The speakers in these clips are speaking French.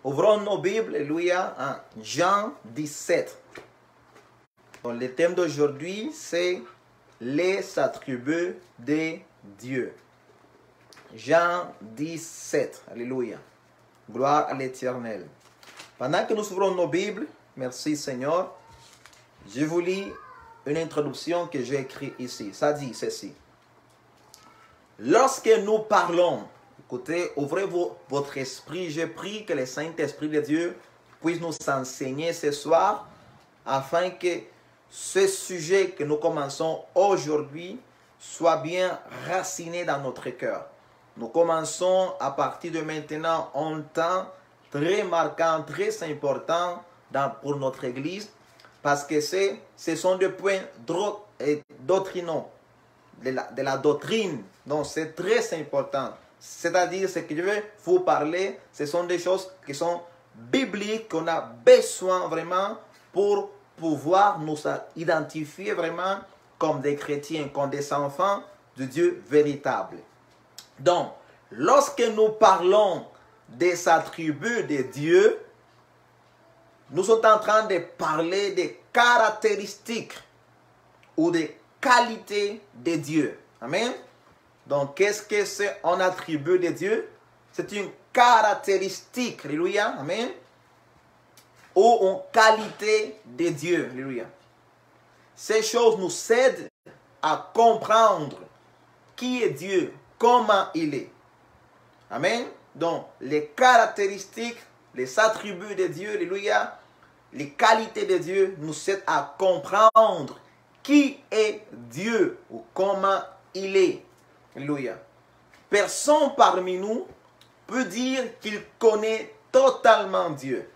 Ouvrons nos Bibles, alléluia, en Jean 17. Donc, le thème d'aujourd'hui, c'est les attributs de Dieu. Jean 17, alléluia. Gloire à l'Éternel. Pendant que nous ouvrons nos Bibles, merci Seigneur, je vous lis une introduction que j'ai écrite ici. Ça dit ceci. Lorsque nous parlons, écoutez, ouvrez votre esprit. Je prie que le Saint-Esprit de Dieu puisse nous enseigner ce soir afin que ce sujet que nous commençons aujourd'hui soit bien raciné dans notre cœur. Nous commençons à partir de maintenant un temps très marquant, très important pour notre Église parce que ce sont des points doctrinaux, de la doctrine. Donc c'est très important. C'est-à-dire ce que je vais vous parler, ce sont des choses qui sont bibliques, qu'on a besoin vraiment pour pouvoir nous identifier vraiment comme des chrétiens, comme des enfants de Dieu véritable. Donc, lorsque nous parlons des attributs de Dieu, nous sommes en train de parler des caractéristiques ou des qualités de Dieu. Amen. Donc, qu'est-ce que c'est un attribut de Dieu? C'est une caractéristique, alléluia, amen, ou une qualité de Dieu, alléluia. Ces choses nous aident à comprendre qui est Dieu, comment il est. Amen. Donc, les caractéristiques, les attributs de Dieu, alléluia, les qualités de Dieu nous aident à comprendre qui est Dieu ou comment il est. Alléluia. Personne parmi nous peut dire qu'il connaît totalement Dieu.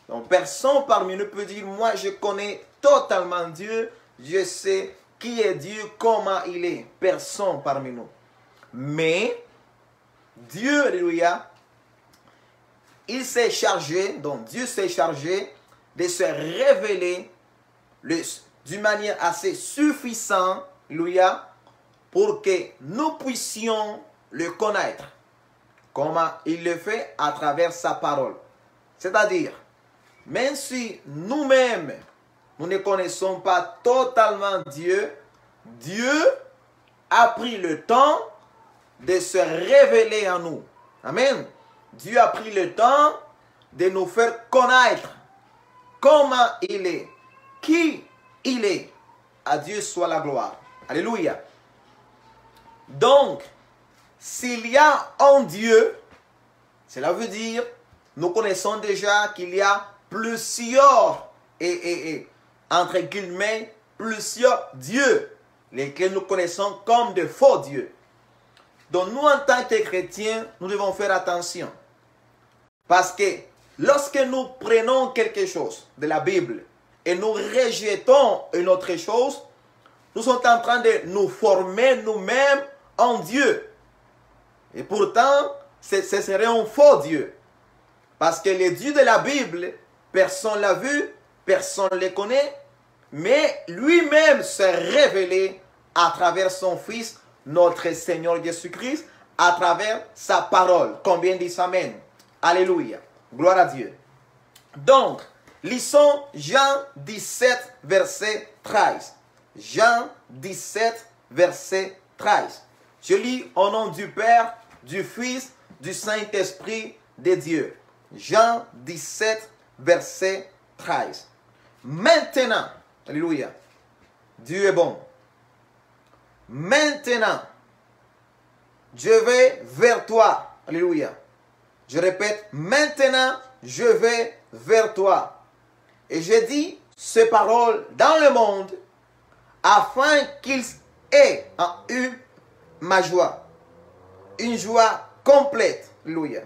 Donc, personne parmi nous peut dire, moi je connais totalement Dieu, je sais qui est Dieu, comment il est. Personne parmi nous. Mais, Dieu, alléluia, il s'est chargé, donc Dieu s'est chargé de se révéler d'une manière assez suffisante, alléluia, pour que nous puissions le connaître. Comment il le fait? À travers sa parole. C'est-à-dire, même si nous-mêmes, nous ne connaissons pas totalement Dieu, Dieu a pris le temps de se révéler en nous. Amen. Dieu a pris le temps de nous faire connaître comment il est, qui il est. À Dieu soit la gloire. Alléluia. Donc, s'il y a un Dieu, cela veut dire, nous connaissons déjà qu'il y a plusieurs, entre guillemets, plusieurs dieux, lesquels nous connaissons comme de faux dieux. Donc, nous, en tant que chrétiens, nous devons faire attention. Parce que lorsque nous prenons quelque chose de la Bible et nous rejetons une autre chose, nous sommes en train de nous former nous-mêmes en Dieu. Et pourtant, ce serait un faux Dieu. Parce que les dieux de la Bible, personne ne l'a vu, personne ne les connaît, mais lui-même s'est révélé à travers son Fils, notre Seigneur Jésus-Christ, à travers sa parole. Combien disent Amen? Alléluia. Gloire à Dieu. Donc, lisons Jean 17, verset 13. Jean 17, verset 13. Je lis au nom du Père, du Fils, du Saint-Esprit de Dieu. Jean 17, verset 13. Maintenant, alléluia, Dieu est bon. Maintenant, je vais vers toi. Alléluia. Je répète, maintenant, je vais vers toi. Et je dis ces paroles dans le monde afin qu'ils aient en eux ma joie. Une joie complète. Alléluia.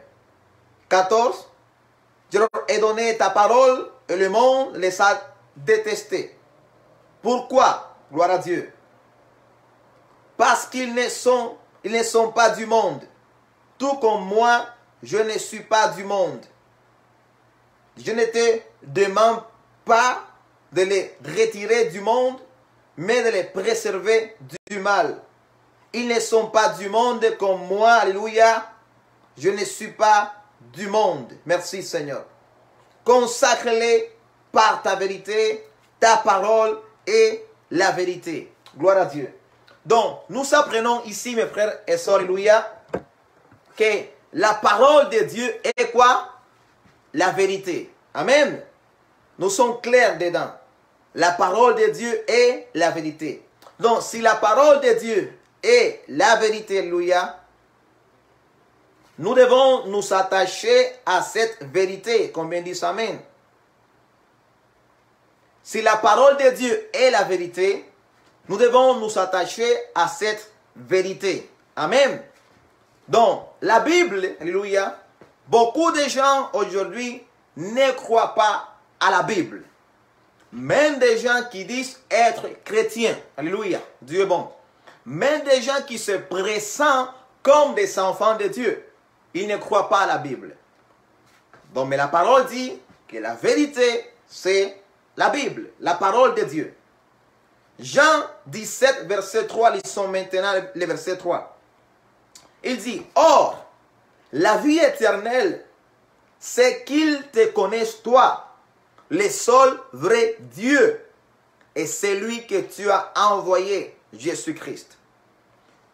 14. Je leur ai donné ta parole et le monde les a détestés. Pourquoi? Gloire à Dieu. Parce qu'ils ne sont pas du monde. Tout comme moi, je ne suis pas du monde. Je ne te demande pas de les retirer du monde, mais de les préserver du mal. Ils ne sont pas du monde comme moi, alléluia. Je ne suis pas du monde. Merci Seigneur. Consacre-les par ta vérité, ta parole et la vérité. Gloire à Dieu. Donc, nous apprenons ici, mes frères et sœurs, alléluia, que la parole de Dieu est quoi? La vérité. Amen. Nous sommes clairs dedans. La parole de Dieu est la vérité. Donc, si la parole de Dieu est la vérité, alléluia, nous devons nous attacher à cette vérité. Combien disent Amen? Si la parole de Dieu est la vérité, nous devons nous attacher à cette vérité. Amen. Donc, la Bible, alléluia, beaucoup de gens aujourd'hui ne croient pas à la Bible. Même des gens qui disent être chrétiens. Alléluia. Dieu est bon. Même des gens qui se pressentent comme des enfants de Dieu. Ils ne croient pas à la Bible. Donc, mais la parole dit que la vérité, c'est la Bible, la parole de Dieu. Jean 17, verset 3, lisons maintenant le verset 3. Il dit, « Or, la vie éternelle, c'est qu'ils te connaissent toi, le seul vrai Dieu, et celui que tu as envoyé, Jésus-Christ. »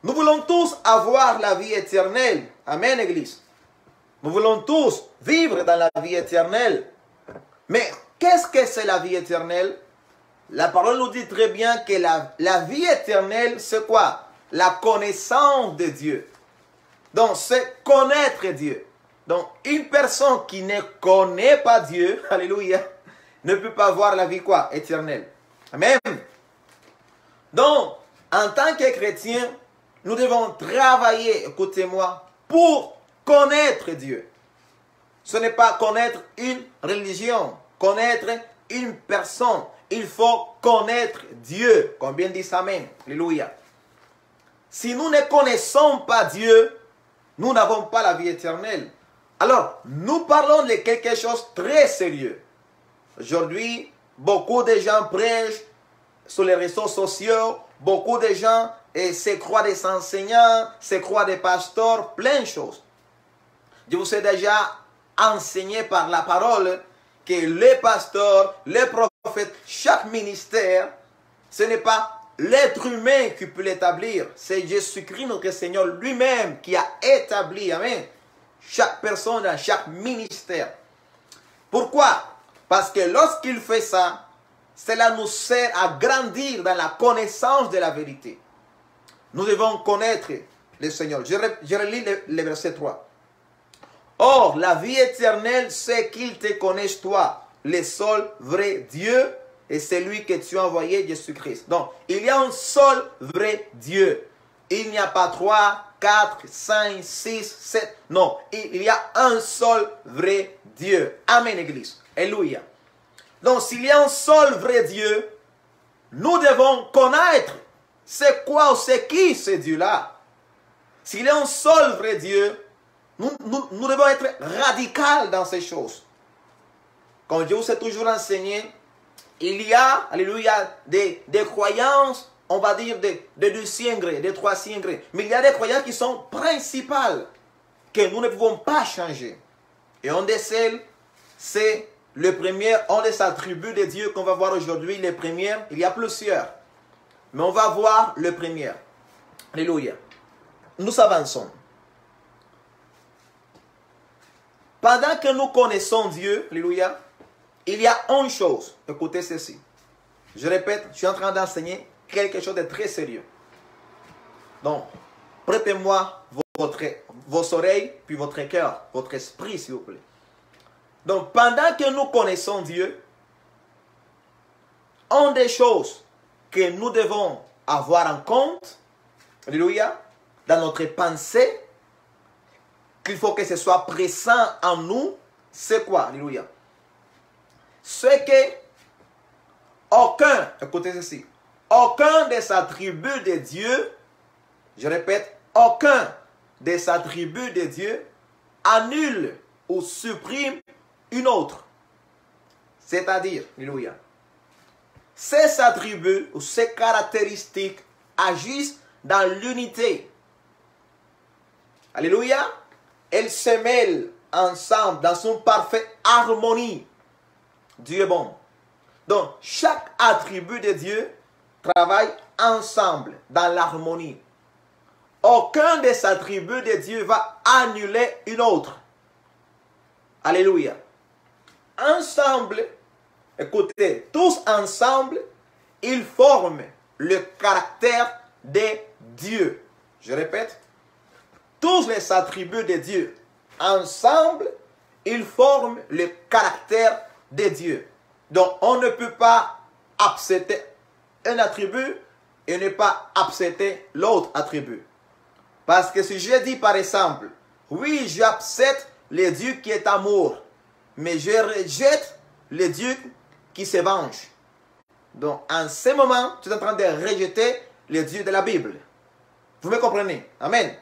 Nous voulons tous avoir la vie éternelle. Amen, Église. Nous voulons tous vivre dans la vie éternelle. Mais qu'est-ce que c'est la vie éternelle? La parole nous dit très bien que la vie éternelle, c'est quoi? La connaissance de Dieu. Donc, c'est connaître Dieu. Donc, une personne qui ne connaît pas Dieu, alléluia, ne peut pas avoir la vie quoi? Éternelle. Amen. Donc, en tant que chrétien, nous devons travailler, écoutez-moi, pour connaître Dieu. Ce n'est pas connaître une religion, connaître une personne. Il faut connaître Dieu. Combien disent Amen? Alléluia. Si nous ne connaissons pas Dieu, nous n'avons pas la vie éternelle. Alors, nous parlons de quelque chose de très sérieux. Aujourd'hui, beaucoup de gens prêchent sur les réseaux sociaux. Beaucoup de gens se croient des enseignants, se croient des pasteurs, plein de choses. Je vous ai déjà enseigné par la parole que les pasteurs, les prophètes, chaque ministère, ce n'est pas l'être humain qui peut l'établir. C'est Jésus-Christ, notre Seigneur lui-même, qui a établi, amen, chaque personne dans chaque ministère. Pourquoi? Parce que lorsqu'il fait ça, cela nous sert à grandir dans la connaissance de la vérité. Nous devons connaître le Seigneur. Je relis le verset 3. Or, la vie éternelle, c'est qu'ils te connaissent toi, le seul vrai Dieu, et celui que tu as envoyé, Jésus-Christ. Donc, il y a un seul vrai Dieu. Il n'y a pas 3, 4, 5, 6, 7. Non, il y a un seul vrai Dieu. Amen, Église. Alléluia. Donc, s'il y a un seul vrai Dieu, nous devons connaître c'est quoi ou c'est qui ce Dieu-là. S'il y a un seul vrai Dieu, nous devons être radicaux dans ces choses. Comme Dieu vous a toujours enseigné, il y a, alléluia, des croyances, on va dire, de 2e degré, de 3e degré. Mais il y a des croyances qui sont principales, que nous ne pouvons pas changer. Et on de celles, c'est le premier, on des attributs de Dieu qu'on va voir aujourd'hui, les premières, il y a plusieurs. Mais on va voir le premier. Alléluia. Nous avançons. Pendant que nous connaissons Dieu, alléluia, il y a une chose. Écoutez ceci. Je répète, je suis en train d'enseigner quelque chose de très sérieux. Donc, prêtez-moi vos oreilles, puis votre cœur, votre esprit, s'il vous plaît. Donc, pendant que nous connaissons Dieu, une des choses que nous devons avoir en compte, alléluia, dans notre pensée, qu'il faut que ce soit présent en nous, c'est quoi? Alléluia. C'est que aucun, écoutez ceci, aucun des attributs de Dieu, je répète, aucun des attributs de Dieu annule ou supprime une autre. C'est-à-dire, alléluia, ces attributs ou ces caractéristiques agissent dans l'unité. Alléluia. Elles se mêlent ensemble dans son parfaite harmonie. Dieu est bon. Donc, chaque attribut de Dieu travaille ensemble dans l'harmonie. Aucun des attributs de Dieu va annuler une autre. Alléluia. Ensemble, écoutez, tous ensemble, ils forment le caractère de Dieu. Je répète, tous les attributs de Dieu, ensemble, ils forment le caractère de Dieu. Donc, on ne peut pas accepter un attribut et ne pas accepter l'autre attribut. Parce que si je dis par exemple, oui, j'accepte le Dieu qui est amour, mais je rejette le Dieu qui se venge. Donc, en ce moment, tu es en train de rejeter le Dieu de la Bible. Vous me comprenez? Amen.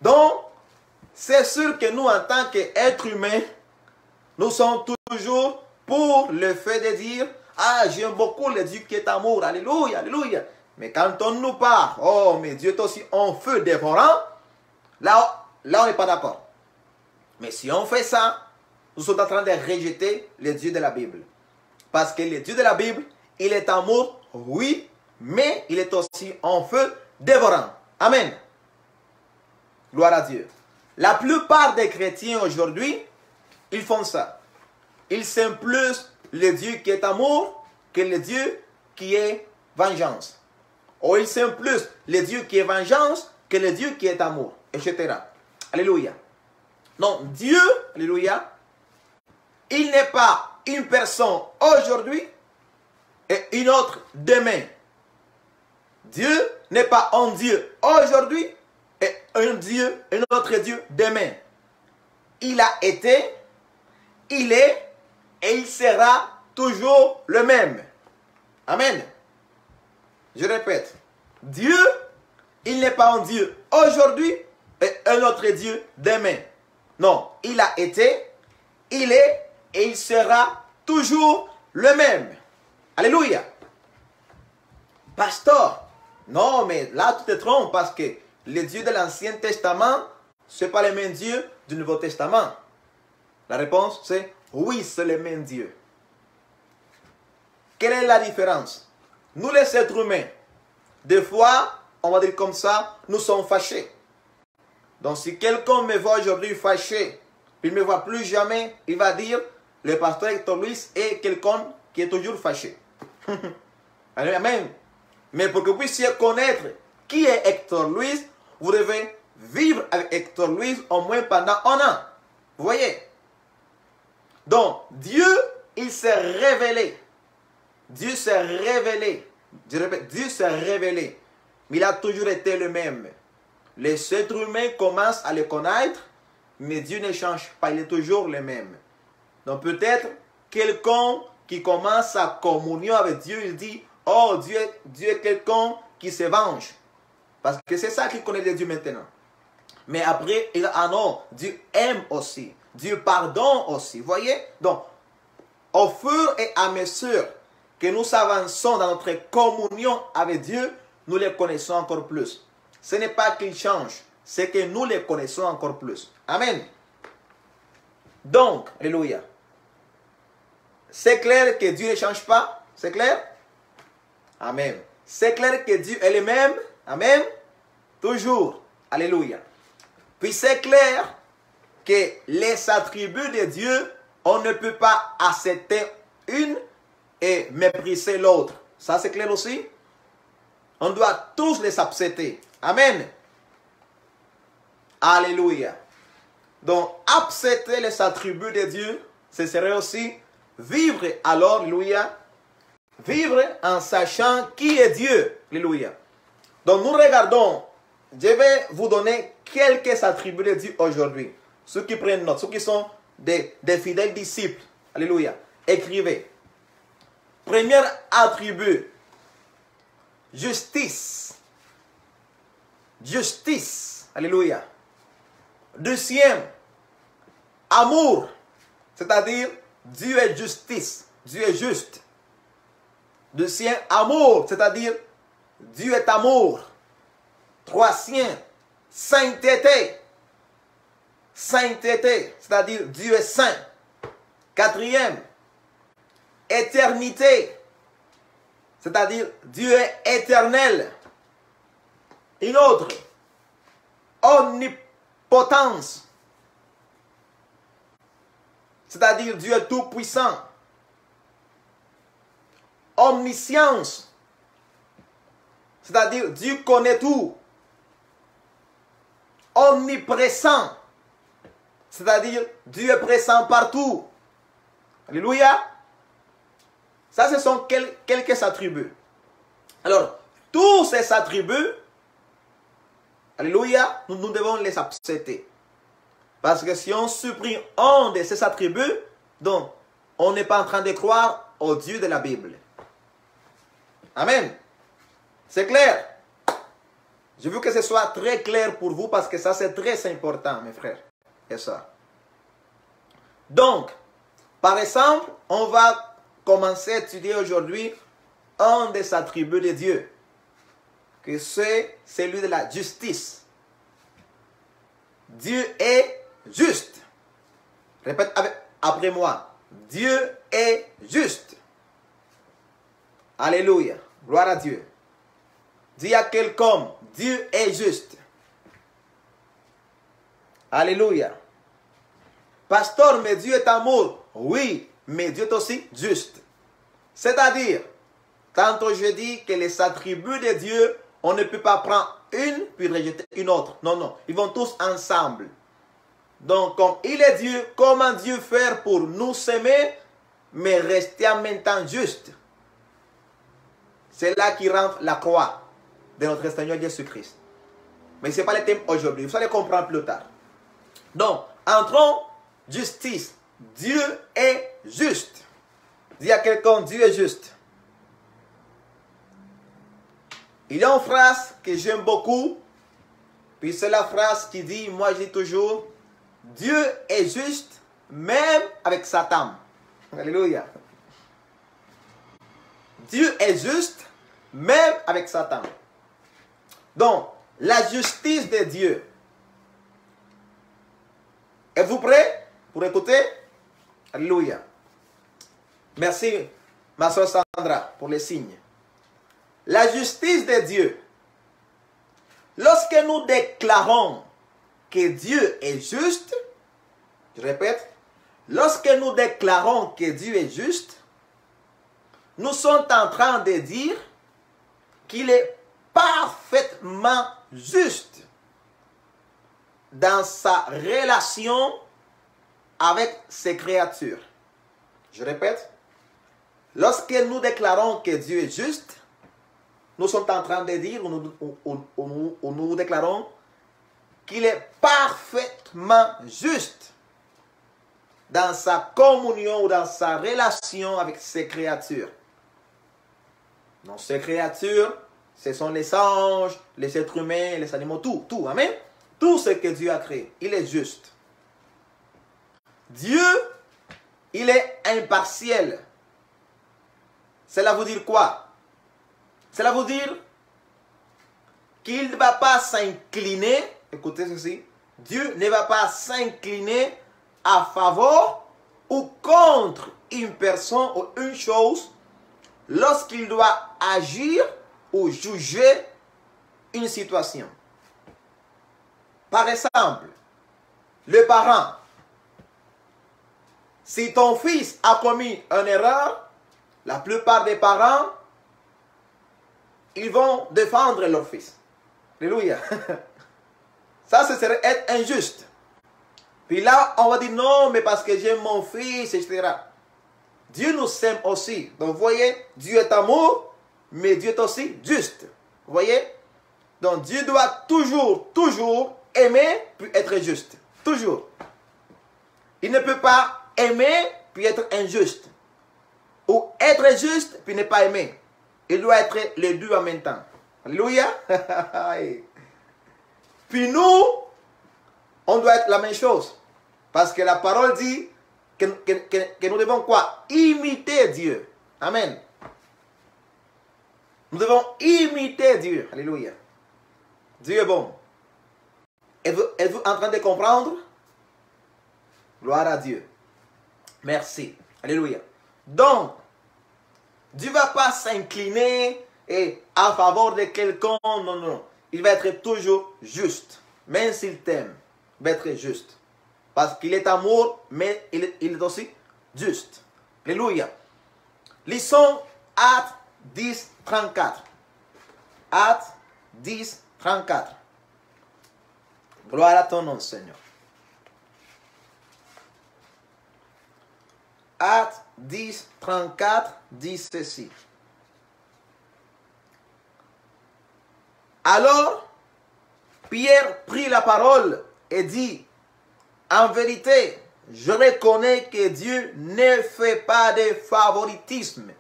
Donc, c'est sûr que nous, en tant qu'êtres humains, nous sommes toujours pour le fait de dire, ah, j'aime beaucoup le Dieu qui est amour. Alléluia, alléluia. Mais quand on nous parle, oh, mais Dieu est aussi en feu dévorant, là on n'est pas d'accord. Mais si on fait ça, nous sommes en train de rejeter le Dieu de la Bible. Parce que le Dieu de la Bible, il est amour, oui, mais il est aussi en feu dévorant. Amen. Gloire à Dieu. La plupart des chrétiens aujourd'hui, ils font ça. Ils s'aiment plus le Dieu qui est amour que le Dieu qui est vengeance. Ou ils s'aiment plus le Dieu qui est vengeance que le Dieu qui est amour, etc. Alléluia. Non, Dieu, alléluia, il n'est pas une personne aujourd'hui et une autre demain. Dieu n'est pas un Dieu aujourd'hui et un autre Dieu demain. Il a été, il est et il sera toujours le même. Amen. Je répète, Dieu, il n'est pas un Dieu aujourd'hui et un autre Dieu demain. Non, il a été, il est et il sera toujours le même. Alléluia. Pasteur, non, mais là tu te trompes parce que le Dieu de l'Ancien Testament, ce n'est pas le même Dieu du Nouveau Testament. La réponse, c'est oui, c'est le même Dieu. Quelle est la différence? Nous, les êtres humains, des fois, on va dire comme ça, nous sommes fâchés. Donc, si quelqu'un me voit aujourd'hui fâché, il ne me voit plus jamais, il va dire, le pasteur Hector Luis est quelqu'un qui est toujours fâché. Amen. Mais pour que vous puissiez connaître qui est Hector Luis, vous devez vivre avec Hector Luis au moins pendant un an. Vous voyez? Donc, Dieu, il s'est révélé. Dieu s'est révélé. Je répète, Dieu s'est révélé. Mais il a toujours été le même. Les êtres humains commencent à le connaître, mais Dieu ne change pas. Il est toujours le même. Donc, peut-être, quelqu'un qui commence à communion avec Dieu, il dit, oh, Dieu est quelqu'un qui se venge. Parce que c'est ça qu'il connaît de Dieu maintenant. Mais après, il dit, ah non, Dieu aime aussi. Dieu pardonne aussi. Vous voyez? Donc, au fur et à mesure que nous avançons dans notre communion avec Dieu, nous les connaissons encore plus. Ce n'est pas qu'il change, c'est que nous les connaissons encore plus. Amen. Donc, alléluia. C'est clair que Dieu ne change pas? C'est clair? Amen. C'est clair que Dieu est le même? Amen. Toujours. Alléluia. Puis c'est clair que les attributs de Dieu, on ne peut pas accepter une et mépriser l'autre. Ça c'est clair aussi? On doit tous les accepter. Amen. Alléluia. Donc, accepter les attributs de Dieu, ce serait aussi vivre alors, alléluia, vivre en sachant qui est Dieu. Alléluia. Donc, nous regardons, je vais vous donner quelques attributs de Dieu aujourd'hui. Ceux qui prennent note, ceux qui sont des fidèles disciples. Alléluia. Écrivez. Premier attribut, justice. Justice. Alléluia. Deuxième, amour. C'est-à-dire, Dieu est justice. Dieu est juste. Deuxième, amour. C'est-à-dire, Dieu est amour. Troisième, sainteté. sainteté, c'est-à-dire Dieu est saint. Quatrième, éternité, c'est-à-dire Dieu est éternel. Une autre, omnipotence, c'est-à-dire Dieu est tout-puissant. Omniscience, c'est-à-dire Dieu connaît tout. Omniprésent, c'est-à-dire Dieu est présent partout. Alléluia. Ça, ce sont quelques attributs. Alors, tous ces attributs, alléluia, nous devons les accepter. Parce que si on supprime un de ces attributs, donc, on n'est pas en train de croire au Dieu de la Bible. Amen. C'est clair? Je veux que ce soit très clair pour vous parce que ça, c'est très important, mes frères et sœurs. Donc, par exemple, on va commencer à étudier aujourd'hui un des attributs de Dieu, que c'est celui de la justice. Dieu est juste. Répète après moi. Dieu est juste. Alléluia. Gloire à Dieu. Dis à quelqu'un, Dieu est juste. Alléluia. Pasteur, mais Dieu est amour. Oui, mais Dieu est aussi juste. C'est-à-dire, tantôt je dis que les attributs de Dieu, on ne peut pas prendre une puis rejeter une autre. Non, non. Ils vont tous ensemble. Donc, comme il est Dieu, comment Dieu faire pour nous aimer, mais rester en même temps juste? C'est là qui rentre la croix de notre Seigneur Jésus-Christ. Mais ce n'est pas le thème aujourd'hui. Vous allez comprendre plus tard. Donc, entrons, justice. Dieu est juste. Dis à quelqu'un, Dieu est juste. Il y a une phrase que j'aime beaucoup. Puis c'est la phrase qui dit, moi je dis toujours, Dieu est juste même avec Satan. Alléluia. Dieu est juste même avec Satan. Donc, la justice de Dieu. Êtes-vous prêts pour écouter? Alléluia. Merci, ma soeur Sandra, pour les signes. La justice de Dieu. Lorsque nous déclarons que Dieu est juste, je répète, lorsque nous déclarons que Dieu est juste, nous sommes en train de dire qu'il est parfaitement juste dans sa relation avec ses créatures. Je répète, lorsque nous déclarons que Dieu est juste, nous sommes en train de dire, ou nous déclarons qu'il est parfaitement juste dans sa communion ou dans sa relation avec ses créatures. Donc, ces créatures, ce sont les anges, les êtres humains, les animaux, tout, amen. Tout ce que Dieu a créé, il est juste. Dieu, il est impartiel. Cela veut dire quoi? Cela veut dire qu'il ne va pas s'incliner, écoutez ceci, Dieu ne va pas s'incliner à faveur ou contre une personne ou une chose lorsqu'il doit agir ou juger une situation. Par exemple, le parent, si ton fils a commis une erreur, la plupart des parents, ils vont défendre leur fils. Alléluia. Ça, ce serait être injuste. Puis là, on va dire non, mais parce que j'aime mon fils, etc. Dieu nous aime aussi. Donc, vous voyez, Dieu est amour, mais Dieu est aussi juste. Vous voyez? Donc, Dieu doit toujours aimer, puis être juste. Toujours. Il ne peut pas aimer, puis être injuste. Ou être juste, puis ne pas aimer. Il doit être les deux en même temps. Alléluia. Puis nous, on doit être la même chose. Parce que la parole dit que nous devons quoi? Imiter Dieu. Amen. Nous devons imiter Dieu. Alléluia. Dieu est bon. Êtes-vous en train de comprendre? Gloire à Dieu. Merci. Alléluia. Donc, Dieu ne va pas s'incliner en faveur de quelqu'un. Non, non. Il va être toujours juste. Même s'il t'aime, il va être juste. Parce qu'il est amour, mais il est aussi juste. Alléluia. Lisons Actes 10, 34. Actes 10, 34. Gloire à ton nom, Seigneur. Actes 10, 34 dit ceci. Alors, Pierre prit la parole et dit, en vérité, je reconnais que Dieu ne fait pas de favoritisme.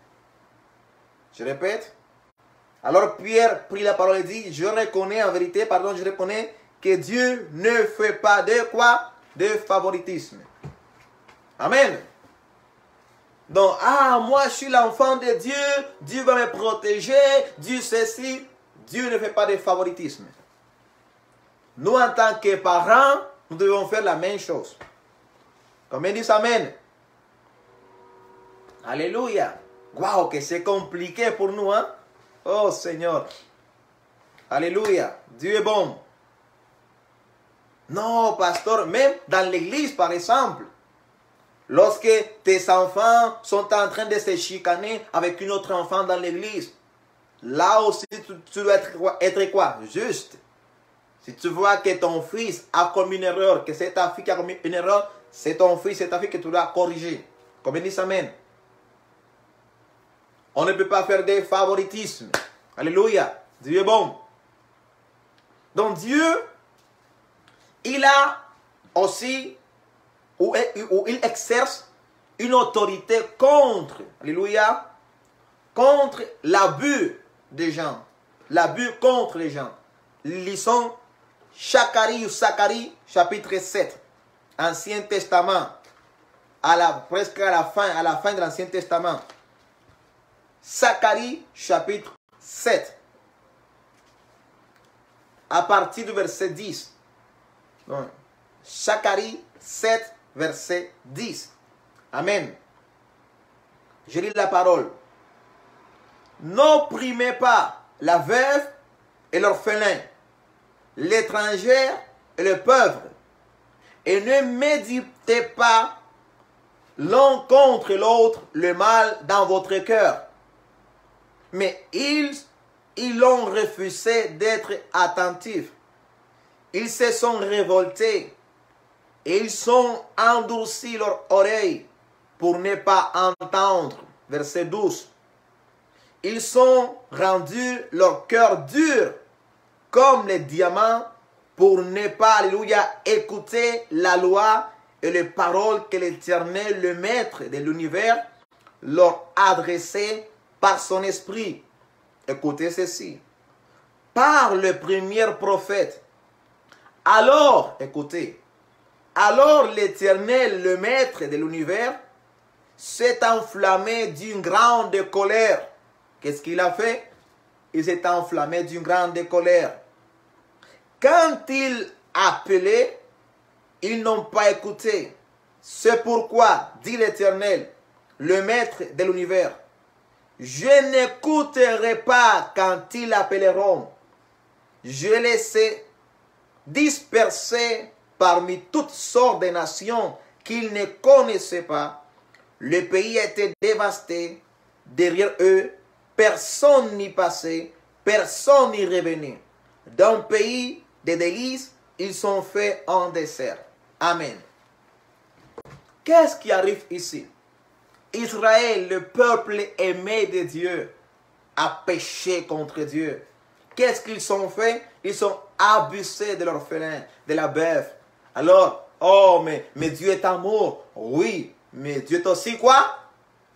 Je répète. Alors Pierre prit la parole et dit, je reconnais en vérité, je reconnais que Dieu ne fait pas de quoi? De favoritisme. Amen. Donc, moi je suis l'enfant de Dieu, Dieu va me protéger, Dieu ceci, Dieu ne fait pas de favoritisme. Nous, en tant que parents, nous devons faire la même chose. Comme ils disent Amen. Alléluia. Waouh, que c'est compliqué pour nous, hein? Oh Seigneur. Alléluia. Dieu est bon. Non, pasteur, même dans l'église, par exemple, lorsque tes enfants sont en train de se chicaner avec une autre enfant dans l'église, là aussi, tu dois être quoi? Juste. Si tu vois que ton fils a commis une erreur, que c'est ta fille qui a commis une erreur, c'est ton fils, c'est ta fille que tu dois corriger. Comme il dit Amen. On ne peut pas faire des favoritismes. Alléluia. Dieu est bon. Donc Dieu, il a aussi, ou il exerce une autorité contre, alléluia, contre l'abus des gens. L'abus contre les gens. Lisons Zacharie, chapitre 7, Ancien Testament, presque à la fin de l'Ancien Testament. Zacharie, chapitre 7, à partir du verset 10. Donc, Zacharie 7, verset 10. Amen. Je lis la parole. N'opprimez pas la veuve et l'orphelin, l'étranger et le pauvre, et ne méditez pas l'un contre l'autre le mal dans votre cœur. Mais ils ont refusé d'être attentifs. Ils se sont révoltés et ils ont endurci leurs oreilles pour ne pas entendre. Verset 12. Ils ont rendu leur cœur dur comme les diamants pour ne pas, alléluia, écouter la loi et les paroles que l'Éternel, le Maître de l'univers, leur adressait par son esprit. Écoutez ceci. Par le premier prophète. Alors, écoutez, alors l'Éternel, le Maître de l'univers, s'est enflammé d'une grande colère. Qu'est-ce qu'il a fait? Il s'est enflammé d'une grande colère. Quand il appelait, ils n'ont pas écouté. C'est pourquoi, dit l'Éternel, le Maître de l'univers, je n'écouterai pas quand ils appelleront. Je les ai dispersés parmi toutes sortes de nations qu'ils ne connaissaient pas. Le pays était dévasté. Derrière eux, personne n'y passait, personne n'y revenait. D'un pays de délices, ils sont faits en désert. Amen. Qu'est-ce qui arrive ici? Israël, le peuple aimé de Dieu, a péché contre Dieu. Qu'est-ce qu'ils ont fait? Ils ont abusé de l'orphelin, de la veuve. Alors, oh, mais Dieu est amour. Oui, mais Dieu est aussi quoi?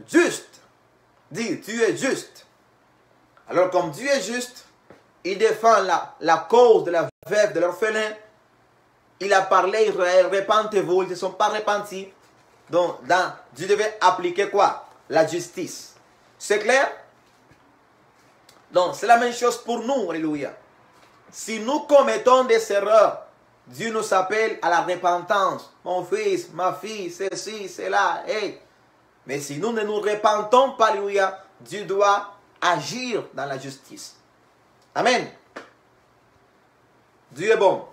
Juste. Dis, Dieu est juste. Alors, comme Dieu est juste, il défend la cause de la veuve, de l'orphelin. Il a parlé à Israël, repentez-vous, ils ne sont pas repentis. Donc, Dieu devait appliquer quoi? La justice. C'est clair? Donc, c'est la même chose pour nous, alléluia. Si nous commettons des erreurs, Dieu nous appelle à la repentance. Mon fils, ma fille, ceci, cela. Hey. Mais si nous ne nous repentons pas, alléluia, Dieu doit agir dans la justice. Amen. Dieu est bon.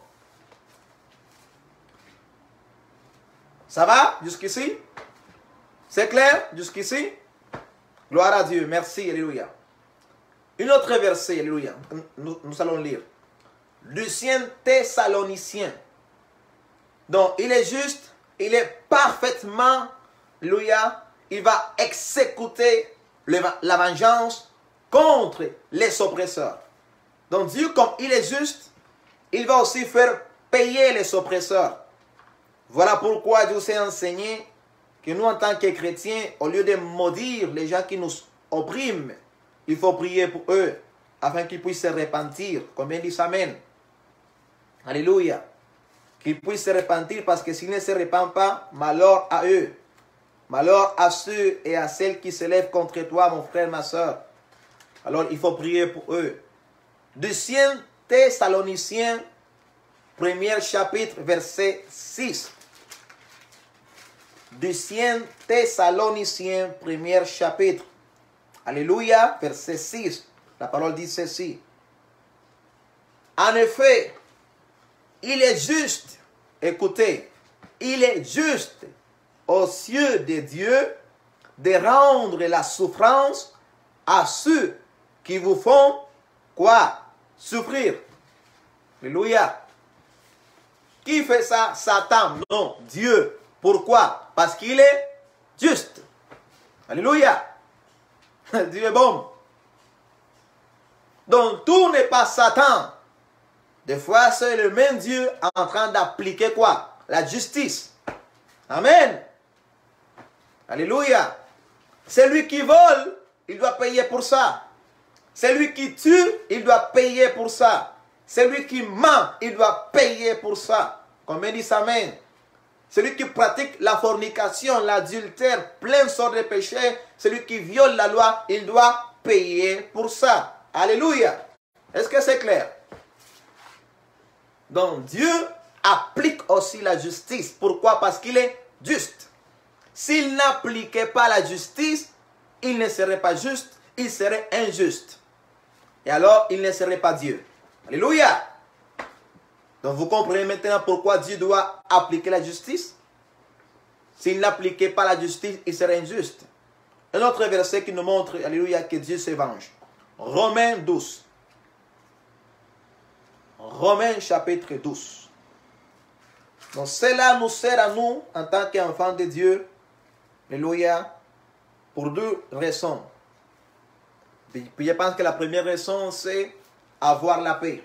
Ça va jusqu'ici? C'est clair jusqu'ici? Gloire à Dieu. Merci. Alléluia. Une autre verset. Alléluia. Nous allons lire. Lucien Thessaloniciens. Donc, il est juste. Il est parfaitement. Alléluia. Il va exécuter la vengeance contre les oppresseurs. Donc, Dieu, comme il est juste, il va aussi faire payer les oppresseurs. Voilà pourquoi Dieu s'est enseigné que nous, en tant que chrétiens, au lieu de maudire les gens qui nous oppriment, il faut prier pour eux, afin qu'ils puissent se repentir. Combien disent Amen? Alléluia. Qu'ils puissent se repentir, parce que s'ils ne se repentent pas, malheur à eux. Malheur à ceux et à celles qui se lèvent contre toi, mon frère, ma soeur. Alors, il faut prier pour eux. Deuxième Thessaloniciens, premier chapitre, verset 6. Deuxième Thessaloniciens, premier chapitre. Alléluia, verset 6. La parole dit ceci. En effet, il est juste, écoutez, il est juste aux yeux de Dieu de rendre la souffrance à ceux qui vous font quoi? Souffrir. Alléluia. Qui fait ça? Satan. Non, Dieu. Pourquoi? Parce qu'il est juste. Alléluia. Dieu est bon. Donc tout n'est pas Satan. Des fois, c'est le même Dieu en train d'appliquer quoi? La justice. Amen. Alléluia. Celui qui vole, il doit payer pour ça. Celui qui tue, il doit payer pour ça. Celui qui ment, il doit payer pour ça. Combien dit Amen? Celui qui pratique la fornication, l'adultère, plein sortes de péchés, celui qui viole la loi, il doit payer pour ça. Alléluia. Est-ce que c'est clair? Donc Dieu applique aussi la justice. Pourquoi? Parce qu'il est juste. S'il n'appliquait pas la justice, il ne serait pas juste, il serait injuste. Et alors, il ne serait pas Dieu. Alléluia. Donc vous comprenez maintenant pourquoi Dieu doit appliquer la justice? S'il n'appliquait pas la justice, il serait injuste. Un autre verset qui nous montre, alléluia, que Dieu se venge. Romains 12. Romains chapitre 12. Donc cela nous sert à nous, en tant qu'enfants de Dieu, alléluia, pour deux raisons. Puis je pense que la première raison, c'est avoir la paix.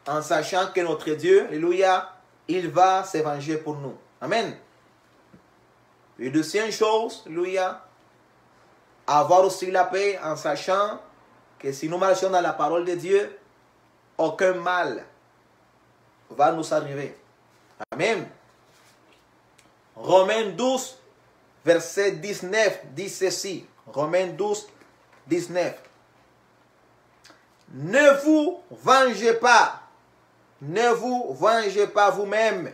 En sachant que notre Dieu, alléluia, il va se venger pour nous. Amen. Et deuxième chose, alléluia, avoir aussi la paix en sachant que si nous marchons dans la parole de Dieu, aucun mal va nous arriver. Amen. Romains 12, verset 19, dit ceci. Romains 12, 19. Ne vous vengez pas. Ne vous vengez pas vous-même,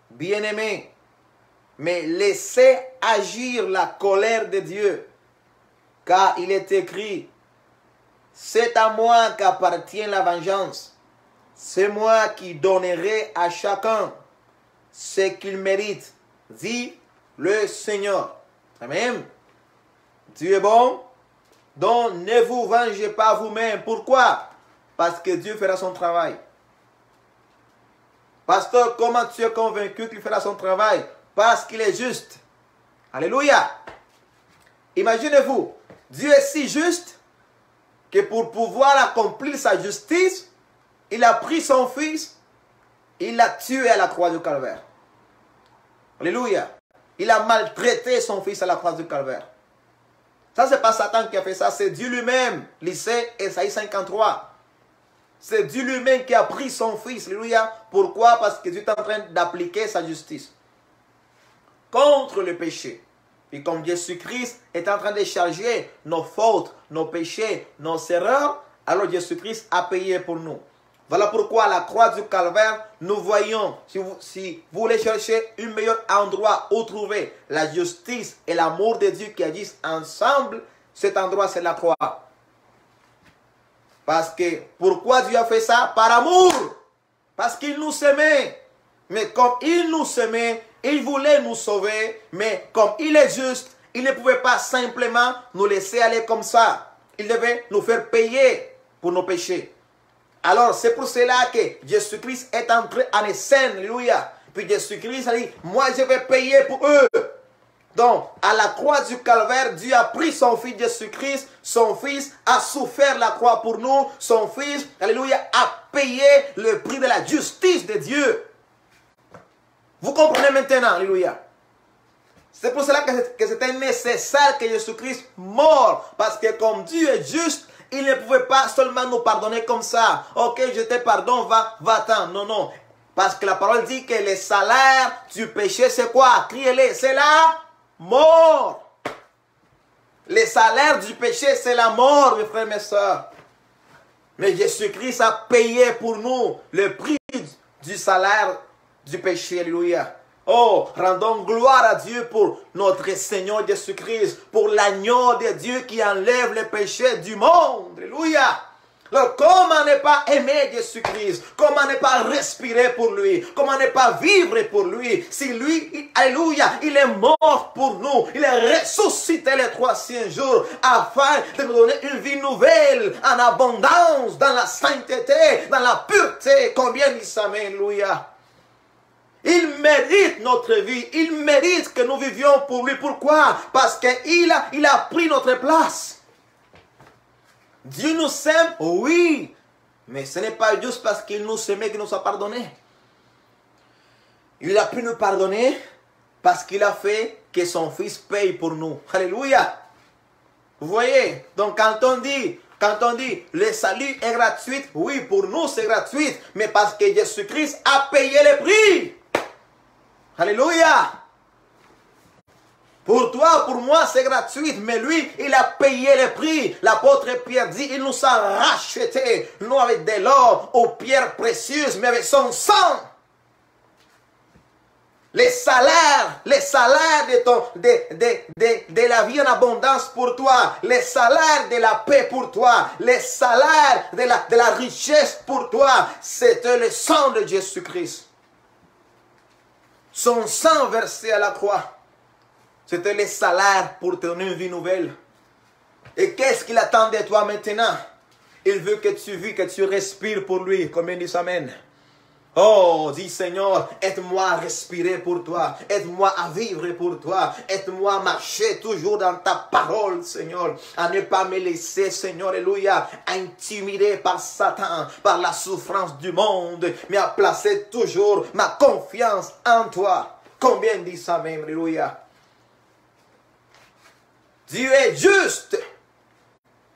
bien-aimés, mais laissez agir la colère de Dieu. Car il est écrit, c'est à moi qu'appartient la vengeance. C'est moi qui donnerai à chacun ce qu'il mérite, dit le Seigneur. Amen. Dieu est bon. Donc ne vous vengez pas vous-même. Pourquoi? Parce que Dieu fera son travail. Pasteur, comment tu es convaincu qu'il fera son travail? Parce qu'il est juste. Alléluia. Imaginez-vous, Dieu est si juste que pour pouvoir accomplir sa justice, il a pris son fils, il l'a tué à la croix du Calvaire. Alléluia. Il a maltraité son fils à la croix du Calvaire. Ça, c'est pas Satan qui a fait ça, c'est Dieu lui-même. Lisez Ésaïe 53. C'est Dieu lui-même qui a pris son fils. Alléluia. Pourquoi? Parce que Dieu est en train d'appliquer sa justice contre le péché. Et comme Jésus-Christ est en train de charger nos fautes, nos péchés, nos erreurs, alors Jésus-Christ a payé pour nous. Voilà pourquoi à la croix du Calvaire, nous voyons, si vous voulez chercher un meilleur endroit où trouver la justice et l'amour de Dieu qui agissent ensemble, cet endroit c'est la croix. Parce que, pourquoi Dieu a fait ça? Par amour. Parce qu'il nous aimait. Mais comme il nous aimait, il voulait nous sauver. Mais comme il est juste, il ne pouvait pas simplement nous laisser aller comme ça. Il devait nous faire payer pour nos péchés. Alors, c'est pour cela que Jésus-Christ est entré en scène. Alléluia. Puis Jésus-Christ a dit, moi je vais payer pour eux. Donc, à la croix du Calvaire, Dieu a pris son Fils Jésus-Christ. Son Fils a souffert la croix pour nous. Son Fils, alléluia, a payé le prix de la justice de Dieu. Vous comprenez maintenant, alléluia. C'est pour cela que c'était nécessaire que Jésus-Christ meure. Parce que comme Dieu est juste, il ne pouvait pas seulement nous pardonner comme ça. Ok, je te pardonne, va-t'en. Non, non. Parce que la parole dit que le salaire du péché, c'est quoi? Criez-le, c'est la mort. Le salaire du péché, c'est la mort, mes frères et mes sœurs. Mais Jésus-Christ a payé pour nous le prix du salaire du péché. Alléluia. Oh, rendons gloire à Dieu pour notre Seigneur Jésus-Christ, pour l'agneau de Dieu qui enlève les péchés du monde. Alléluia. Alors, comment ne pas aimer Jésus-Christ? Comment ne pas respirer pour lui? Comment ne pas vivre pour lui? Si lui, alléluia, il est mort pour nous. Il est ressuscité le 3e jour afin de nous donner une vie nouvelle, en abondance, dans la sainteté, dans la pureté. Combien dit amen, alléluia. Il mérite notre vie. Il mérite que nous vivions pour lui. Pourquoi? Parce qu'il a pris notre place. Dieu nous aime, oui. Mais ce n'est pas juste parce qu'il nous aimait qu'il nous a pardonné. Il a pu nous pardonner parce qu'il a fait que son Fils paye pour nous. Alléluia. Vous voyez? Donc quand on dit le salut est gratuit, oui, pour nous c'est gratuit. Mais parce que Jésus-Christ a payé le prix. Alléluia. Pour toi, pour moi, c'est gratuit, mais lui, il a payé le prix. L'apôtre Pierre dit, il nous a rachetés, non avec de l'or aux pierres précieuses, mais avec son sang. Les salaires de la vie en abondance pour toi, les salaires de la paix pour toi, les salaires de la richesse pour toi, c'était le sang de Jésus-Christ. Son sang versé à la croix. C'était le salaire pour te donner une vie nouvelle. Et qu'est-ce qu'il attend de toi maintenant? Il veut que tu vis, que tu respires pour lui. Combien disent amen? Oh, dis Seigneur, aide-moi à respirer pour toi. Aide-moi à vivre pour toi. Aide-moi à marcher toujours dans ta parole, Seigneur. À ne pas me laisser, Seigneur, alléluia, intimider par Satan, par la souffrance du monde, mais à placer toujours ma confiance en toi. Combien disent amen, alléluia? Dieu est juste.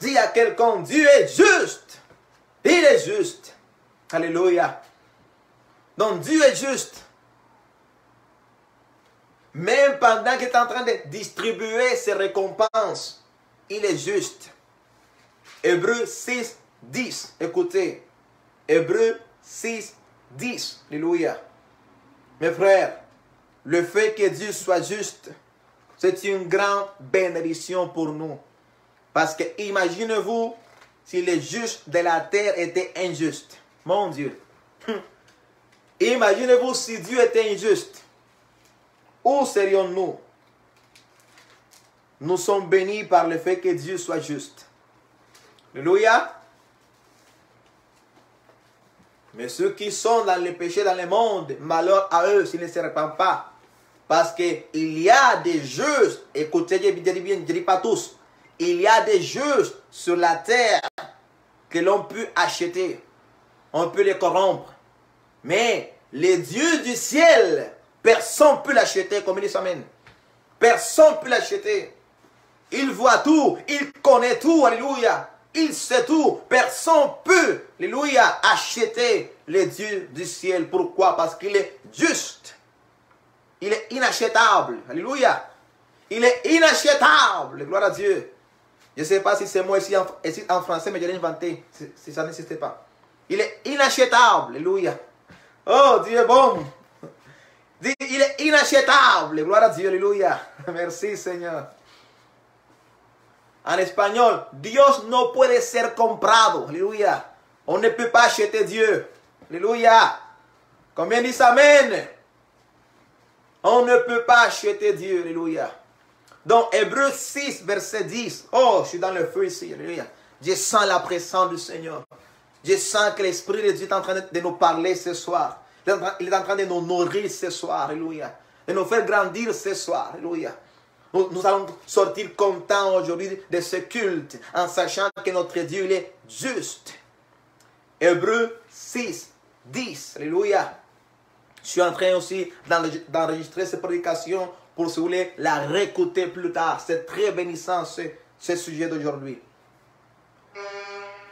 Dis à quelqu'un, Dieu est juste. Il est juste. Alléluia. Donc Dieu est juste. Même pendant qu'il est en train de distribuer ses récompenses, il est juste. Hébreux 6, 10. Écoutez. Hébreux 6, 10. Alléluia. Mes frères, le fait que Dieu soit juste, c'est une grande bénédiction pour nous. Parce que imaginez-vous si les justes de la terre étaient injustes. Mon Dieu. Imaginez-vous si Dieu était injuste. Où serions-nous? Nous sommes bénis par le fait que Dieu soit juste. Alléluia. Mais ceux qui sont dans le péché dans le monde, malheur à eux s'ils ne se répandent pas. Parce qu'il y a des justes, écoutez, je dis pas tous, il y a des justes sur la terre que l'on peut acheter. On peut les corrompre. Mais les dieux du ciel, personne ne peut l'acheter, comme il dit amen. Personne ne peut l'acheter. Il voit tout, il connaît tout, alléluia. Il sait tout. Personne ne peut, alléluia, acheter les dieux du ciel. Pourquoi? Parce qu'il est juste. Il est inachetable. Alléluia. Il est inachetable. Gloire à Dieu. Je ne sais pas si c'est moi ici en français, mais je l'ai inventé. Si ça n'existait pas. Il est inachetable. Alléluia. Oh, Dieu est bon. Il est inachetable. Gloire à Dieu. Alléluia. Merci, Seigneur. En espagnol, Dios no puede ser comprado. Alléluia. On ne peut pas acheter Dieu. Alléluia. Combien disent Amen? On ne peut pas acheter Dieu. Alléluia. Donc, Hébreux 6, verset 10. Oh, je suis dans le feu ici. Alléluia. Je sens la présence du Seigneur. Je sens que l'Esprit de Dieu est en train de nous parler ce soir. Il est en train de nous nourrir ce soir. Alléluia. De nous faire grandir ce soir. Alléluia. Nous allons sortir contents aujourd'hui de ce culte en sachant que notre Dieu il est juste. Hébreux 6, 10. Alléluia. Je suis en train aussi d'enregistrer cette prédication pour si vous voulez la réécouter plus tard. C'est très bénissant ce sujet d'aujourd'hui.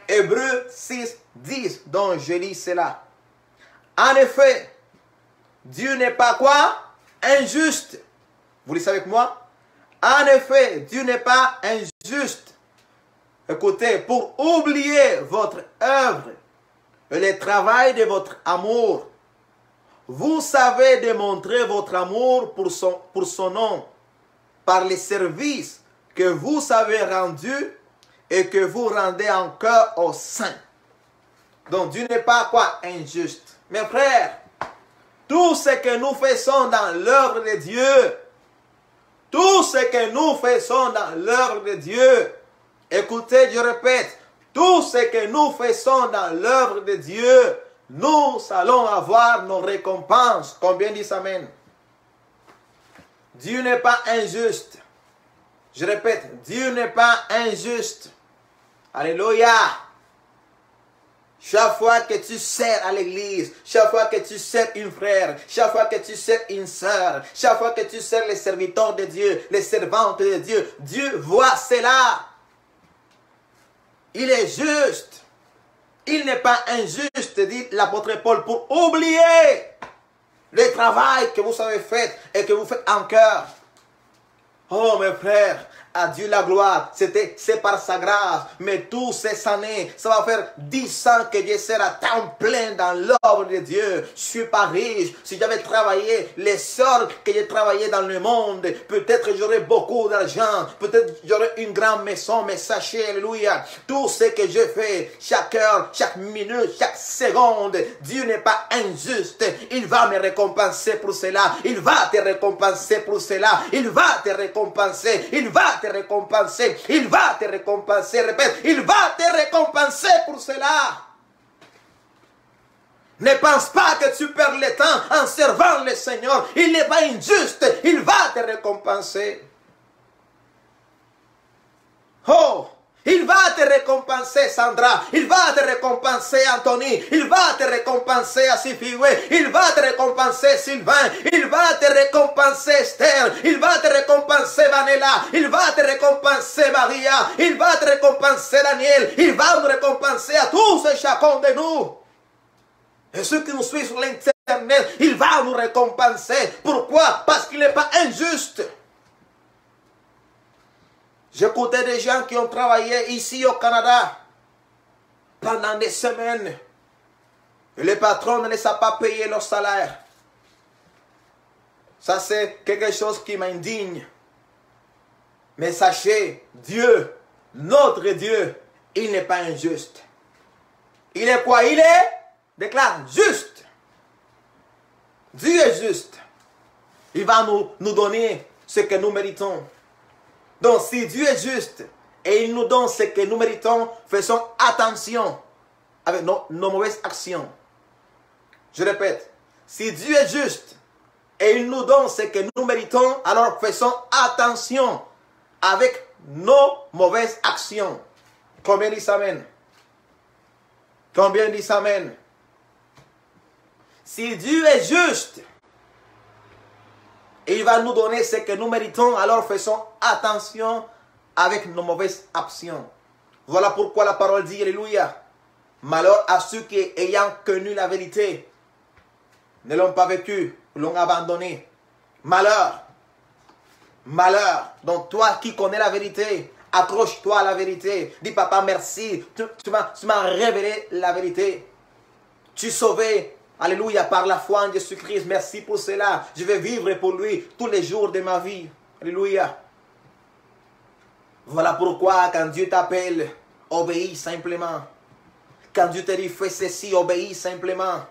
Hébreux 6, 10, dont je lis cela. En effet, Dieu n'est pas quoi? Injuste. Vous lisez avec moi? En effet, Dieu n'est pas injuste. Écoutez, pour oublier votre œuvre et le travail de votre amour, vous savez démontrer votre amour pour son nom par les services que vous avez rendus et que vous rendez encore aux saints. Donc Dieu n'est pas quoi? Injuste. Mes frères, tout ce que nous faisons dans l'œuvre de Dieu, tout ce que nous faisons dans l'œuvre de Dieu, écoutez, je répète, tout ce que nous faisons dans l'œuvre de Dieu, nous allons avoir nos récompenses. Combien disent Amen? Dieu n'est pas injuste. Je répète, Dieu n'est pas injuste. Alléluia. Chaque fois que tu sers à l'église, chaque fois que tu sers une frère, chaque fois que tu sers une sœur, chaque fois que tu sers les serviteurs de Dieu, les servantes de Dieu, Dieu voit cela. Il est juste. Il n'est pas injuste, dit l'apôtre Paul, pour oublier le travail que vous avez fait et que vous faites encore. Oh mes frères, à Dieu la gloire, c'est par sa grâce, mais toutes ces années, ça va faire 10 ans que je serai à temps plein dans l'œuvre de Dieu. Je suis pas riche. Si j'avais travaillé les sorts que j'ai travaillé dans le monde, peut-être j'aurais beaucoup d'argent, peut-être j'aurais une grande maison, mais sachez, alléluia, tout ce que je fais, chaque heure, chaque minute, chaque seconde, Dieu n'est pas injuste. Il va me récompenser pour cela. Il va te récompenser pour cela. Il va te récompenser. Il va te récompenser. Il va te récompenser. Répète, il va te récompenser pour cela. Ne pense pas que tu perds le temps en servant le Seigneur. Il n'est pas injuste. Il va te récompenser. Oh! Il va te récompenser, Sandra. Il va te récompenser, Anthony. Il va te récompenser, Asifiwe. Il va te récompenser, Sylvain. Il va te récompenser, Esther. Il va te récompenser, Vanella. Il va te récompenser, Maria. Il va te récompenser, Daniel. Il va nous récompenser à tous et chacun de nous. Et ceux qui nous suivent sur l'Internet, il va nous récompenser. Pourquoi? Parce qu'il n'est pas injuste. J'écoutais des gens qui ont travaillé ici au Canada pendant des semaines. Et le patron ne les a pas payé leur salaire. Ça, c'est quelque chose qui m'indigne. Mais sachez, Dieu, notre Dieu, il n'est pas injuste. Il est quoi? Il est, déclare, juste. Dieu est juste. Il va nous donner ce que nous méritons. Donc, si Dieu est juste et il nous donne ce que nous méritons, faisons attention avec nos mauvaises actions. Je répète, si Dieu est juste et il nous donne ce que nous méritons, alors faisons attention avec nos mauvaises actions. Combien disent Amen? Combien disent Amen? Si Dieu est juste, il va nous donner ce que nous méritons, alors faisons attention avec nos mauvaises actions. Voilà pourquoi la parole dit, alléluia, malheur à ceux qui, ayant connu la vérité, ne l'ont pas vécu, l'ont abandonné. Malheur, malheur. Donc toi qui connais la vérité, accroche-toi à la vérité. Dis papa merci, tu m'as révélé la vérité. Tu es sauvé, alléluia, par la foi en Jésus-Christ. Merci pour cela. Je vais vivre pour lui tous les jours de ma vie. Alléluia. Voilà pourquoi quand Dieu t'appelle, obéis simplement. Quand Dieu te dit fais ceci, obéis simplement.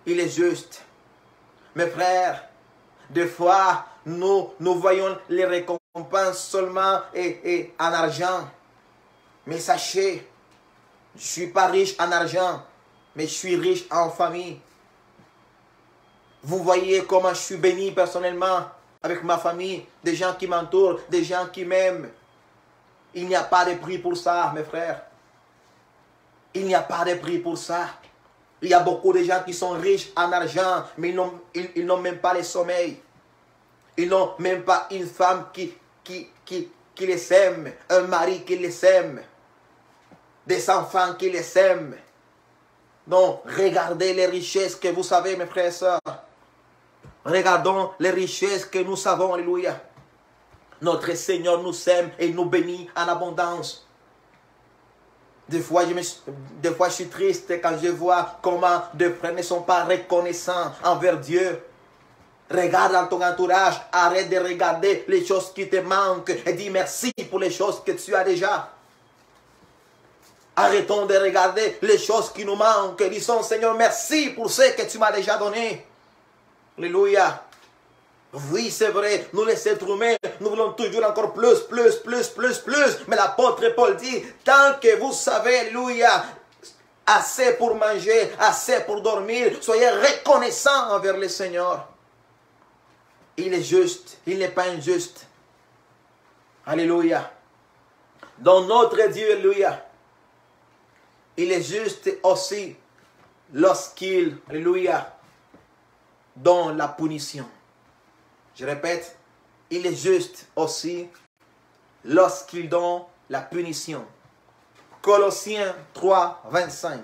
Il est juste. Mes frères, des fois, nous voyons les récompenses seulement et en argent. Mais sachez, je ne suis pas riche en argent, mais je suis riche en famille. Vous voyez comment je suis béni personnellement avec ma famille, des gens qui m'entourent, des gens qui m'aiment. Il n'y a pas de prix pour ça, mes frères. Il n'y a pas de prix pour ça. Il y a beaucoup de gens qui sont riches en argent, mais ils n'ont même pas le sommeil. Ils n'ont même pas une femme qui les aime, un mari qui les aime, des enfants qui les aiment. Donc, regardez les richesses que vous savez, mes frères et sœurs. Regardons les richesses que nous savons, alléluia. Notre Seigneur nous aime et nous bénit en abondance. Des fois, je suis triste quand je vois comment des frères ne sont pas reconnaissants envers Dieu. Regarde dans ton entourage, arrête de regarder les choses qui te manquent et dis merci pour les choses que tu as déjà. Arrêtons de regarder les choses qui nous manquent et disons Seigneur merci pour ce que tu m'as déjà donné. Alléluia. Oui, c'est vrai, nous les êtres humains, nous voulons toujours encore plus. Mais l'apôtre Paul dit, tant que vous savez, alléluia, assez pour manger, assez pour dormir, soyez reconnaissants envers le Seigneur. Il est juste, il n'est pas injuste. Alléluia. Dans notre Dieu, alléluia, il est juste aussi lorsqu'il, alléluia, donne la punition. Je répète, il est juste aussi lorsqu'il donne la punition. Colossiens 3, 25.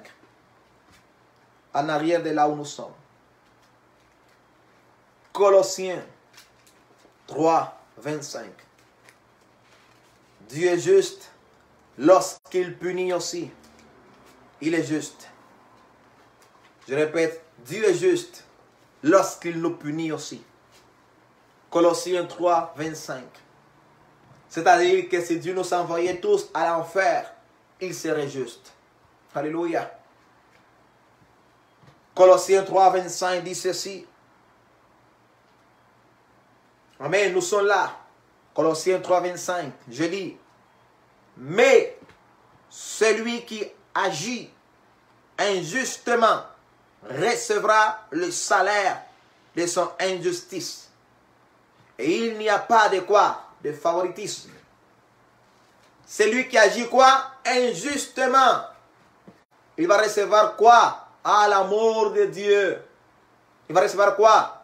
En arrière de là où nous sommes. Colossiens 3, 25. Dieu est juste lorsqu'il punit aussi. Il est juste. Je répète, Dieu est juste lorsqu'il nous punit aussi. Colossiens 3, 25. C'est-à-dire que si Dieu nous envoyait tous à l'enfer, il serait juste. Alléluia. Colossiens 3, 25 dit ceci. Amen, nous sommes là. Colossiens 3, 25. Je lis. Mais celui qui agit injustement recevra le salaire de son injustice. Et il n'y a pas de quoi? De favoritisme. Celui qui agit quoi? Injustement. Il va recevoir quoi? À l'amour de Dieu. Il va recevoir quoi?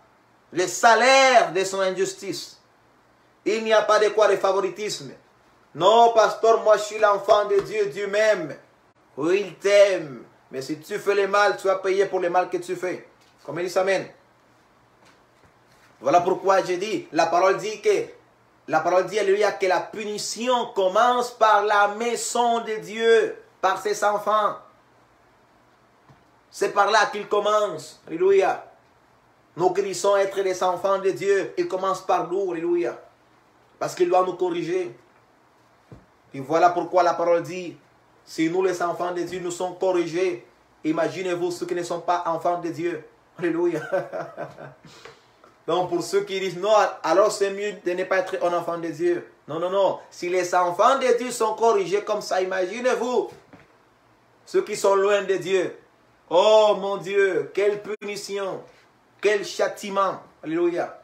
Le salaire de son injustice. Il n'y a pas de quoi de favoritisme. Non, pasteur, moi je suis l'enfant de Dieu, Dieu m'aime. Oui, il t'aime. Mais si tu fais le mal, tu vas payer pour le mal que tu fais. Comme il dit, amen. Voilà pourquoi je dis, la parole dit, alléluia, que la punition commence par la maison de Dieu, par ses enfants. C'est par là qu'il commence, alléluia. Nous qui disons être les enfants de Dieu, il commence par nous, alléluia. Parce qu'il doit nous corriger. Et voilà pourquoi la parole dit, si nous les enfants de Dieu nous sommes corrigés, imaginez-vous ceux qui ne sont pas enfants de Dieu. Alléluia. Donc pour ceux qui disent non, alors c'est mieux de ne pas être un enfant de Dieu. Non, non, non. Si les enfants de Dieu sont corrigés comme ça, imaginez-vous ceux qui sont loin de Dieu. Oh mon Dieu, quelle punition, quel châtiment. Alléluia.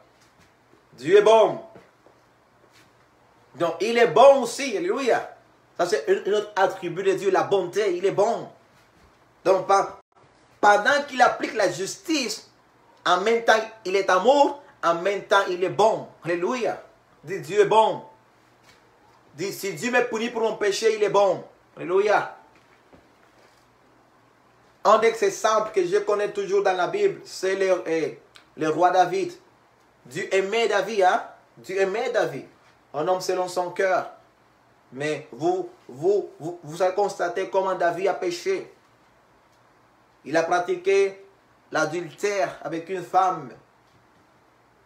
Dieu est bon. Donc il est bon aussi. Alléluia. Ça c'est un autre attribut de Dieu, la bonté. Il est bon. Donc pendant qu'il applique la justice, en même temps, il est amour. En même temps, il est bon. Alléluia. Dit Dieu est bon. Dit si Dieu me punit pour mon péché, il est bon. Alléluia. Un des exemples que je connais toujours dans la Bible, c'est le roi David. Dieu aimait David. Hein? Dieu aimait David. Un homme selon son cœur. Mais vous allez constater comment David a péché. Il a pratiqué l'adultère avec une femme.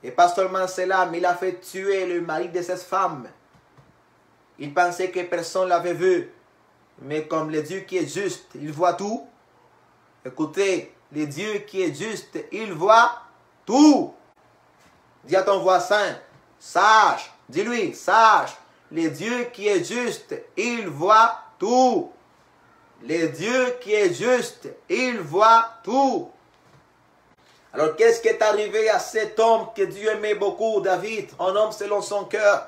Et pas seulement cela, mais il a fait tuer le mari de cette femme. Il pensait que personne ne l'avait vu. Mais comme le Dieu qui est juste, il voit tout. Écoutez, le Dieu qui est juste, il voit tout. Dis à ton voisin, sache, dis-lui, sache, le Dieu qui est juste, il voit tout. Le Dieu qui est juste, il voit tout. Alors qu'est-ce qui est arrivé à cet homme que Dieu aimait beaucoup, David, un homme selon son cœur?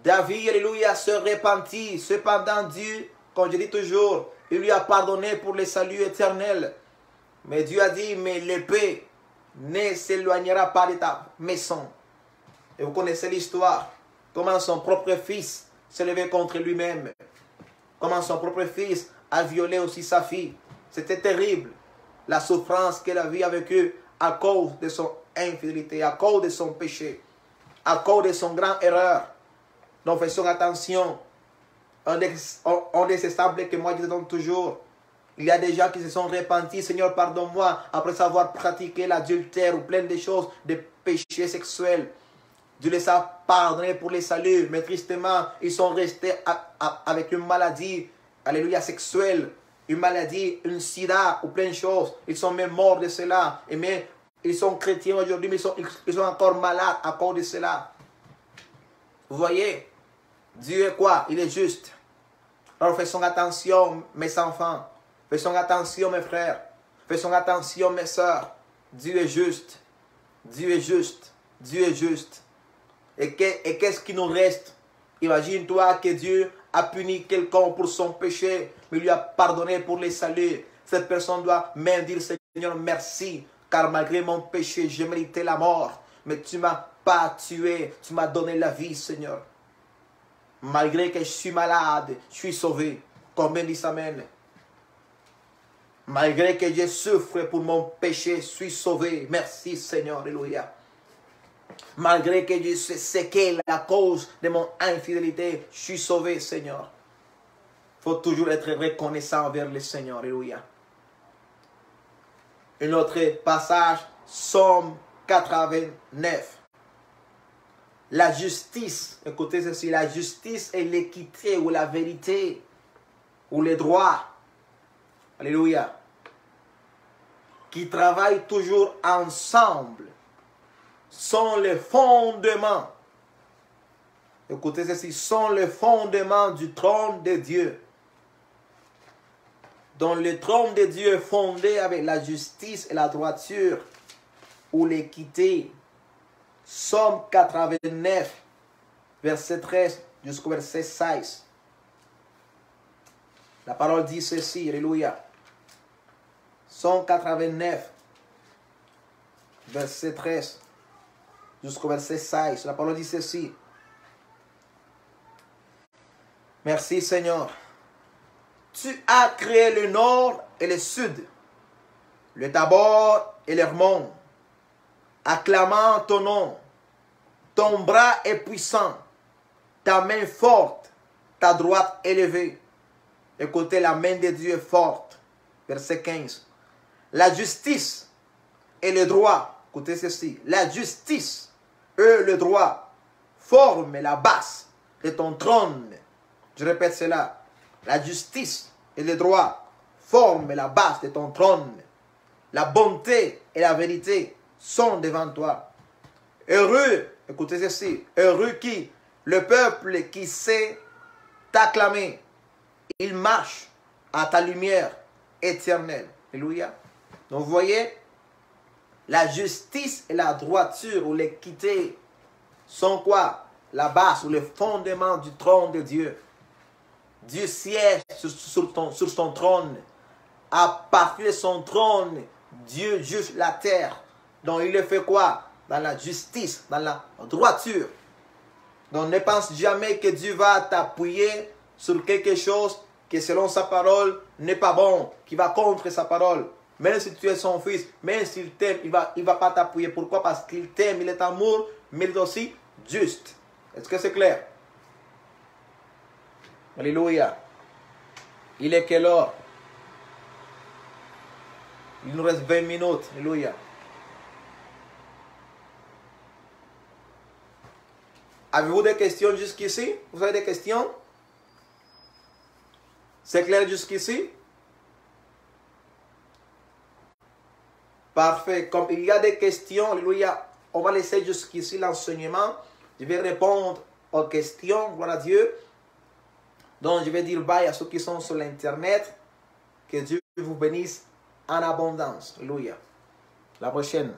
David, alléluia, se repentit. Cependant, Dieu, comme je dis toujours, il lui a pardonné pour le salut éternel. Mais Dieu a dit, mais l'épée ne s'éloignera pas de ta maison. Et vous connaissez l'histoire. Comment son propre fils s'est levé contre lui-même. Comment son propre fils a violé aussi sa fille. C'était terrible. La souffrance qu'elle a vue avec eux à cause de son infidélité, à cause de son péché, à cause de son grand erreur. Donc faisons attention. Un des sables que moi je donne toujours. Il y a des gens qui se sont repentis. Seigneur, pardonne-moi. Après avoir pratiqué l'adultère ou plein de choses, de péchés sexuels. Dieu les a pardonnés pour les saluts. Mais tristement, ils sont restés avec une maladie, alléluia, sexuelle. Une maladie, une sida ou plein de choses. Ils sont même morts de cela. Et mais ils sont chrétiens aujourd'hui, mais ils sont encore malades à cause de cela. Vous voyez, Dieu est quoi? Il est juste. Alors faisons attention, mes enfants. Faisons attention, mes frères. Faisons attention, mes sœurs. Dieu est juste. Dieu est juste. Dieu est juste. Et qu'est-ce qui nous reste? Imagine-toi que Dieu a puni quelqu'un pour son péché, mais lui a pardonné pour les saluts. Cette personne doit même dire, Seigneur, merci, car malgré mon péché, j'ai mérité la mort. Mais tu ne m'as pas tué, tu m'as donné la vie, Seigneur. Malgré que je suis malade, je suis sauvé. Combien disent Amen? Malgré que je souffre pour mon péché, je suis sauvé. Merci, Seigneur, alléluia. Malgré que je sais quelle est la cause de mon infidélité, je suis sauvé, Seigneur. Il faut toujours être reconnaissant envers le Seigneur, alléluia. Un autre passage, Psaume 89. La justice, écoutez ceci, la justice et l'équité ou la vérité ou les droits, alléluia, qui travaillent toujours ensemble, sont les fondements, écoutez ceci, sont les fondements du trône de Dieu. Donc le trône de Dieu est fondé avec la justice et la droiture ou l'équité. Psaume 89, verset 13 jusqu'au verset 16. La parole dit ceci, alléluia. Psaume 89, verset 13 jusqu'au verset 16. La parole dit ceci. Merci Seigneur. Tu as créé le nord et le sud, le Tabor et l'Hermon. Acclamant ton nom, ton bras est puissant, ta main forte, ta droite élevée. Écoutez, la main de Dieu est forte. Verset 15. La justice et le droit, écoutez ceci, la justice et le droit forment la base de ton trône. Je répète cela. La justice et le droit forment la base de ton trône. La bonté et la vérité sont devant toi. Heureux, écoutez ceci, heureux qui? Le peuple qui sait t'acclamer. Il marche à ta lumière éternelle. Alléluia. Donc vous voyez, la justice et la droiture ou l'équité sont quoi? La base ou le fondement du trône de Dieu. Dieu siège sur son trône. À partir de son trône, Dieu juge la terre. Donc il le fait quoi? Dans la justice, dans la droiture. Donc ne pense jamais que Dieu va t'appuyer sur quelque chose qui selon sa parole n'est pas bon, qui va contre sa parole. Même si tu es son fils, même s'il t'aime, il va pas t'appuyer. Pourquoi? Parce qu'il t'aime, il est amour, mais il est aussi juste. Est-ce que c'est clair? Alléluia. Il est quelle heure? Il nous reste 20 minutes. Alléluia. Avez-vous des questions jusqu'ici? Vous avez des questions? C'est clair jusqu'ici? Parfait. Comme il y a des questions, alléluia, on va laisser jusqu'ici l'enseignement. Je vais répondre aux questions, gloire à Dieu. Donc, je vais dire bye à ceux qui sont sur l'Internet. Que Dieu vous bénisse en abondance. Alléluia. La prochaine.